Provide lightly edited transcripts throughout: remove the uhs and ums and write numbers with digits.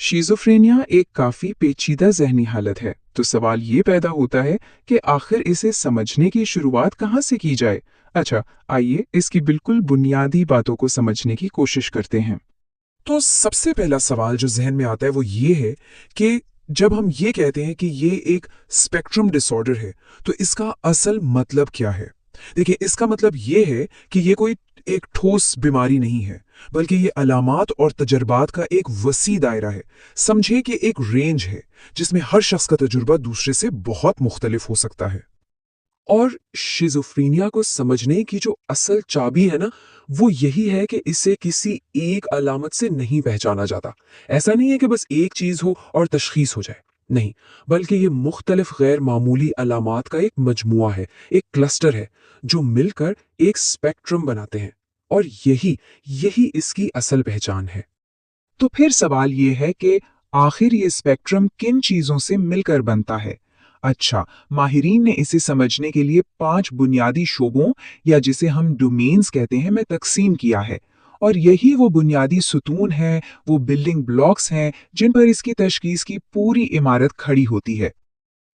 Schizophrenia एक काफ़ी पेचीदा ज़हनी हालत है, तो सवाल ये पैदा होता है कि आखिर इसे समझने की शुरुआत कहाँ से की जाए। अच्छा, आइए इसकी बिल्कुल बुनियादी बातों को समझने की कोशिश करते हैं। तो सबसे पहला सवाल जो जहन में आता है वो ये है कि जब हम ये कहते हैं कि ये एक स्पेक्ट्रम डिसऑर्डर है, तो इसका असल मतलब क्या है? देखिए, इसका मतलब ये है कि ये कोई एक ठोस बीमारी नहीं है, बल्कि ये अलामात और तजर्बात का एक वसी दायरा है। समझे कि एक रेंज है जिसमें हर शख्स का तजुर्बा दूसरे से बहुत मुख्तलिफ हो सकता है। और शिज़ोफ्रेनिया को समझने की जो असल चाबी है ना, वो यही है कि इसे किसी एक अलामत से नहीं पहचाना जाता। ऐसा नहीं है कि बस एक चीज़ हो और तशख़ीस हो जाए। नहीं, बल्कि ये मुख्तलिफ गैर मामूली अलामात का एक मजमुआ है, एक क्लस्टर है, जो मिलकर एक स्पेक्ट्रम बनाते हैं। और यही यही इसकी असल पहचान है। तो फिर सवाल ये है कि आखिर ये स्पेक्ट्रम किन चीज़ों से मिलकर बनता है। अच्छा, माहिरीन ने इसे समझने के लिए 5 बुनियादी शोबों या जिसे हम डोमेन्स कहते हैं में तकसीम किया है। और यही वो बुनियादी सुतून हैं, वो बिल्डिंग ब्लॉक्स हैं जिन पर इसकी तशखीस की पूरी इमारत खड़ी होती है।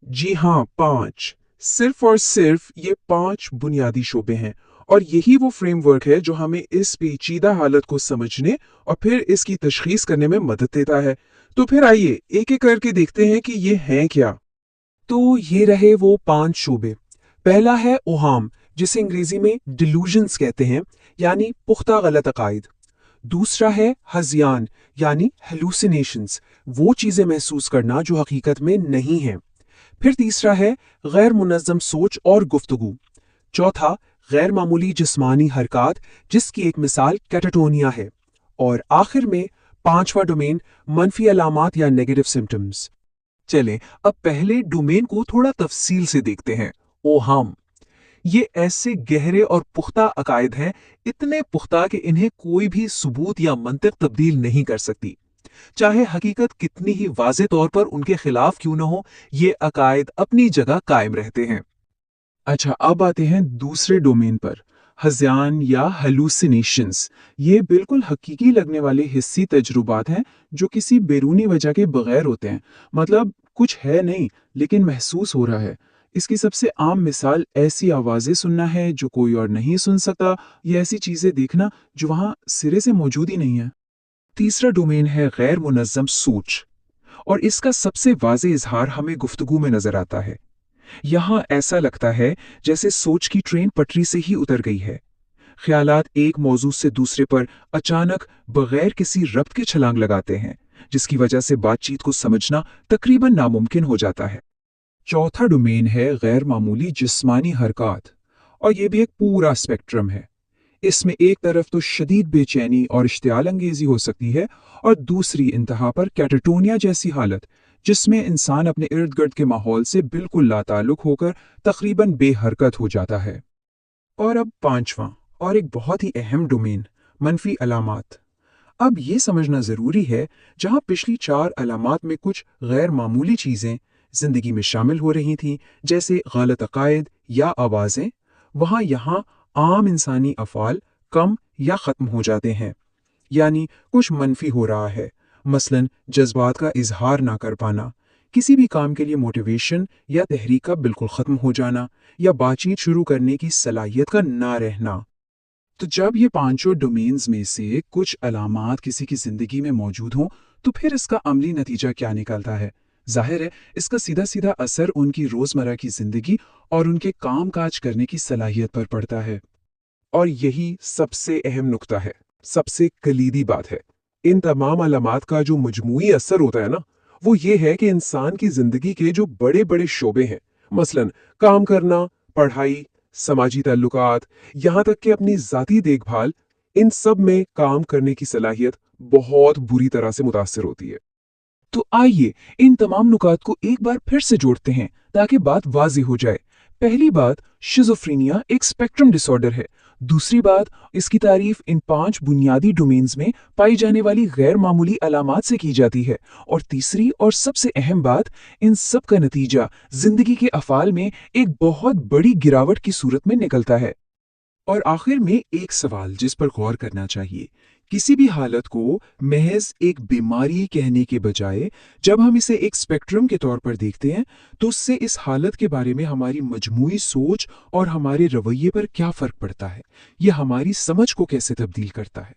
जी हाँ, 5। सिर्फ और सिर्फ ये 5 बुनियादी शोबे हैं। और यही वो फ्रेमवर्क है जो हमें इस पेचीदा हालत को समझने और फिर इसकी तशखीस करने में मदद देता है। तो फिर आइए एक एक करके देखते हैं कि ये हैं क्या। तो ये रहे वो 5 शोबे। पहला है ओहाम, जिसे अंग्रेजी में डिल्यूजन्स कहते हैं, यानी पुख्ता गलत अकायद। दूसरा है हज़ियान, यानी हेलुसिनेशंस, वो चीजें महसूस करना जो हकीकत में नहीं है। फिर तीसरा है गैर मुनज़्ज़म सोच और गुफ्तगू। चौथा, गैर मामूली जिस्मानी हरकत, जिसकी एक मिसाल कैटाटोनिया है। और आखिर में पांचवा डोमेन मनफी अलामात या नेगेटिव सिम्टम्स। चलें, अब पहले डोमेन को थोड़ा तफसील से देखते हैं। ओहाम, ये ऐसे गहरे और पुख्ता अकायद हैं, इतने पुख्ता कि इन्हें कोई भी सबूत या मंतिक तब्दील नहीं कर सकती। चाहे हकीकत कितनी ही वाज़े तौर पर उनके खिलाफ क्यों न हो, ये अकायद अपनी जगह कायम रहते हैं। अच्छा, अब आते हैं दूसरे डोमेन पर, हज़ियान या हेलुसिनेशंस। ये बिल्कुल हकीकी लगने वाले हिस्सी तजुर्बात हैं जो किसी बैरूनी वजह के बगैर होते हैं। मतलब कुछ है नहीं, लेकिन महसूस हो रहा है। इसकी सबसे आम मिसाल ऐसी आवाज़ें सुनना है जो कोई और नहीं सुन सकता, या ऐसी चीज़ें देखना जो वहाँ सिरे से मौजूद ही नहीं है। तीसरा डोमेन है गैर मुनज़्ज़म सोच, और इसका सबसे वाज़े इजहार हमें गुफ्तगू में नजर आता है। यहाँ ऐसा लगता है जैसे सोच की ट्रेन पटरी से ही उतर गई है। ख्यालात एक मौजू से दूसरे पर अचानक बगैर किसी रब्त के छलांग लगाते हैं, जिसकी वजह से बातचीत को समझना तकरीबन नामुमकिन हो जाता है। चौथा डोमेन है गैर मामूली जिस्मानी हरकत, और ये भी एक पूरा स्पेक्ट्रम है। इसमें एक तरफ तो शदीद बेचैनी और इश्तियाल अंगेजी हो सकती है, और दूसरी इंतहा पर कैटाटोनिया जैसी हालत, जिसमें इंसान अपने इर्द गिर्द के माहौल से बिल्कुल लाताल्लुक होकर तकरीबन बेहरकत हो जाता है। और अब पांचवा और एक बहुत ही अहम डोमेन, मनफी अलामात। अब ये समझना ज़रूरी है, जहाँ पिछली 4 अलामात में कुछ गैर मामूली चीज़ें ज़िंदगी में शामिल हो रही थीं, जैसे गलत अकायद या आवाज़ें, वहाँ यहाँ आम इंसानी अफ़ाल कम या ख़त्म हो जाते हैं। यानी कुछ मनफी हो रहा है, मसलन जज्बात का इजहार ना कर पाना, किसी भी काम के लिए मोटिवेशन या तहरीक का बिल्कुल ख़त्म हो जाना, या बातचीत शुरू करने की सलाहियत का ना रहना। तो जब ये पांचों डोमेन्स में से कुछ अलामात किसी की ज़िंदगी में मौजूद हों, तो फिर इसका अमली नतीजा क्या निकलता है? जाहिर है, इसका सीधा सीधा असर उनकी रोज़मर्रा की ज़िंदगी और उनके काम काज करने की सलाहियत पर पड़ता है। और यही सबसे अहम नुक्ता है, सबसे कलीदी बात है। इन तमाम अलामात का जो मजमूई असर होता है ना, वो ये है कि इंसान की जिंदगी के जो बड़े बड़े शोबे हैं, मसलन काम करना, पढ़ाई, समाजी ताल्लुकात, यहाँ तक कि अपनी ज़ाती देखभाल, इन सब में काम करने की सलाहियत बहुत बुरी तरह से मुतासर होती है। तो आइए इन तमाम नुकात को एक बार फिर से जोड़ते हैं ताकि बात वाज़ेह हो जाए। पहली बात, शिज़ोफ्रेनिया एक स्पेक्ट्रम डिसऑर्डर है। दूसरी बात, इसकी तारीफ इन 5 बुनियादी डोमेन्स में पाई जाने वाली गैर मामूली अलामात से की जाती है। और तीसरी और सबसे अहम बात, इन सब का नतीजा जिंदगी के अफ़ाल में एक बहुत बड़ी गिरावट की सूरत में निकलता है। और आखिर में एक सवाल जिस पर गौर करना चाहिए, किसी भी हालत को महज एक बीमारी कहने के बजाय जब हम इसे एक स्पेक्ट्रम के तौर पर देखते हैं तो उससे इस हालत के बारे में हमारी मजमूई सोच और हमारे रवैये पर क्या फर्क पड़ता है, यह हमारी समझ को कैसे तब्दील करता है।